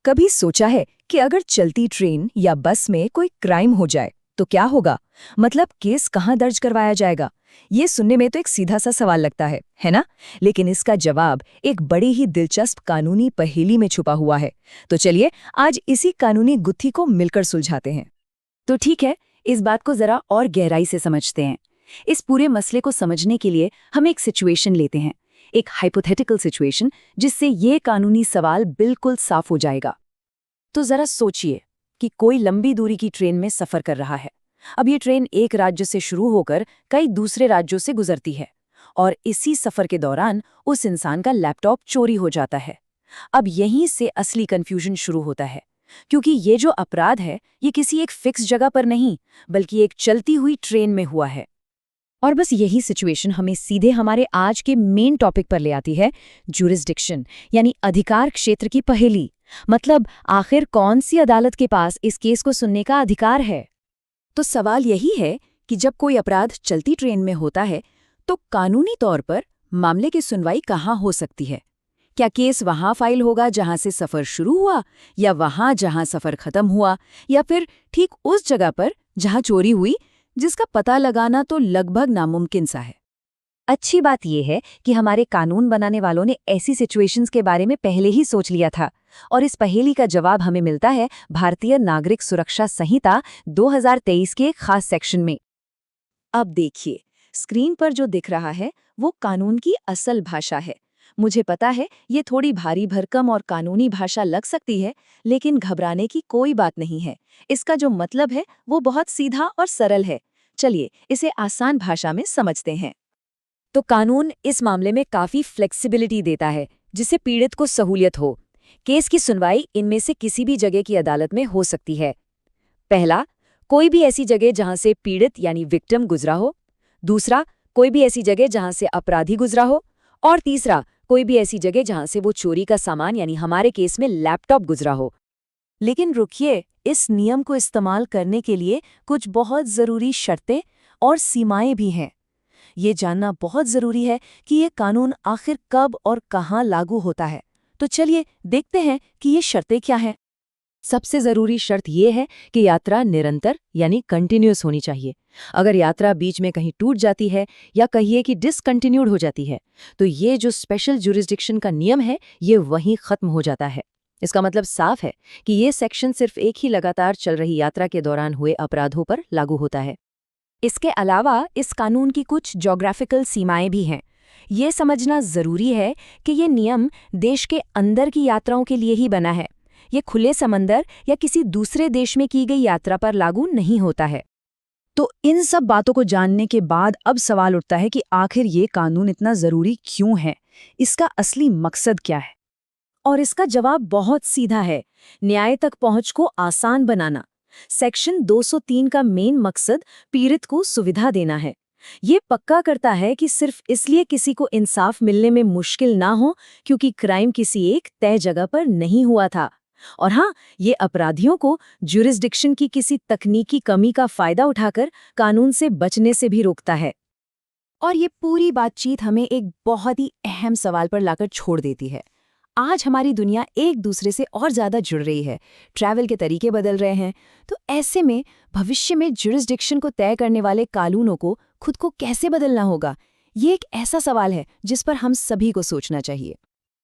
कभी सोचा है कि अगर चलती ट्रेन या बस में कोई क्राइम हो जाए तो क्या होगा? मतलब केस कहाँ दर्ज करवाया जाएगा? ये सुनने में तो एक सीधा सा सवाल लगता है ना? लेकिन इसका जवाब एक बड़ी ही दिलचस्प कानूनी पहेली में छुपा हुआ है। तो चलिए आज इसी कानूनी गुत्थी को मिलकर सुलझाते हैं। तो ठीक है, इस बात को जरा और गहराई से समझते हैं। इस पूरे मसले को समझने के लिए हम एक सिचुएशन लेते हैं, एक हाइपोथेटिकल सिचुएशन, जिससे ये कानूनी सवाल बिल्कुल साफ हो जाएगा। तो जरा सोचिए कि कोई लंबी दूरी की ट्रेन में सफर कर रहा है। अब ये ट्रेन एक राज्य से शुरू होकर कई दूसरे राज्यों से गुजरती है और इसी सफर के दौरान उस इंसान का लैपटॉप चोरी हो जाता है। अब यहीं से असली कंफ्यूजन शुरू होता है, क्योंकि ये जो अपराध है ये किसी एक फिक्स जगह पर नहीं, बल्कि एक चलती हुई ट्रेन में हुआ है। और बस यही सिचुएशन हमें सीधे हमारे आज के मेन टॉपिक पर ले आती है, जुरिस्डिक्शन यानी अधिकार क्षेत्र की पहेली। मतलब आखिर कौन सी अदालत के पास इस केस को सुनने का अधिकार है? तो सवाल यही है कि जब कोई अपराध चलती ट्रेन में होता है तो कानूनी तौर पर मामले की सुनवाई कहाँ हो सकती है? क्या केस वहां फाइल होगा जहां से सफर शुरू हुआ, या वहां जहां सफर खत्म हुआ, या फिर ठीक उस जगह पर जहां चोरी हुई, जिसका पता लगाना तो लगभग नामुमकिन सा है। अच्छी बात यह है कि हमारे कानून बनाने वालों ने ऐसी सिचुएशंस के बारे में पहले ही सोच लिया था, और इस पहेली का जवाब हमें मिलता है भारतीय नागरिक सुरक्षा संहिता 2023 के एक खास सेक्शन में। अब देखिए, स्क्रीन पर जो दिख रहा है वो कानून की असल भाषा है। मुझे पता है ये थोड़ी भारी भरकम और कानूनी भाषा लग सकती है, लेकिन घबराने की कोई बात नहीं है। इसका जो मतलब है वो बहुत सीधा और सरल है। चलिए इसे आसान भाषा में समझते हैं। तो कानून इस मामले में काफी फ्लेक्सिबिलिटी देता है, जिससे पीड़ित को सहूलियत हो। केस की सुनवाई इनमें से किसी भी जगह की अदालत में हो सकती है। पहला, कोई भी ऐसी जगह जहां से पीड़ित यानी विक्टिम गुजरा हो। दूसरा, कोई भी ऐसी जगह जहां से अपराधी गुजरा हो। और तीसरा, कोई भी ऐसी जगह जहां से वो चोरी का सामान यानी हमारे केस में लैपटॉप गुजरा हो। लेकिन रुकिए, इस नियम को इस्तेमाल करने के लिए कुछ बहुत ज़रूरी शर्तें और सीमाएं भी हैं। ये जानना बहुत ज़रूरी है कि ये कानून आखिर कब और कहाँ लागू होता है। तो चलिए देखते हैं कि ये शर्तें क्या हैं। सबसे ज़रूरी शर्त ये है कि यात्रा निरंतर यानी कंटिन्यूअस होनी चाहिए। अगर यात्रा बीच में कहीं टूट जाती है या कहिए कि डिसकंटिन्यूड हो जाती है, तो ये जो स्पेशल जुरिस्डिक्शन का नियम है ये वहीं खत्म हो जाता है। इसका मतलब साफ है कि ये सेक्शन सिर्फ एक ही लगातार चल रही यात्रा के दौरान हुए अपराधों पर लागू होता है। इसके अलावा इस कानून की कुछ ज्योग्राफिकल सीमाएं भी हैं। ये समझना ज़रूरी है कि ये नियम देश के अंदर की यात्राओं के लिए ही बना है। ये खुले समंदर या किसी दूसरे देश में की गई यात्रा पर लागू नहीं होता है। तो इन सब बातों को जानने के बाद अब सवाल उठता है कि आखिर ये कानून इतना ज़रूरी क्यों है? इसका असली मकसद क्या है? और इसका जवाब बहुत सीधा है, न्याय तक पहुंच को आसान बनाना। सेक्शन 203 का मेन मकसद पीड़ित को सुविधा देना है। ये पक्का करता है कि सिर्फ इसलिए किसी को इंसाफ मिलने में मुश्किल ना हो क्योंकि क्राइम किसी एक तय जगह पर नहीं हुआ था। और हाँ, ये अपराधियों को ज्यूरिस्डिक्शन की किसी तकनीकी कमी का फायदा उठाकर कानून से बचने से भी रोकता है। और ये पूरी बातचीत हमें एक बहुत ही अहम सवाल पर लाकर छोड़ देती है। आज हमारी दुनिया एक दूसरे से और ज़्यादा जुड़ रही है, ट्रैवल के तरीके बदल रहे हैं। तो ऐसे में भविष्य में ज्यूरिस्डिक्शन को तय करने वाले कानूनों को खुद को कैसे बदलना होगा? ये एक ऐसा सवाल है जिस पर हम सभी को सोचना चाहिए।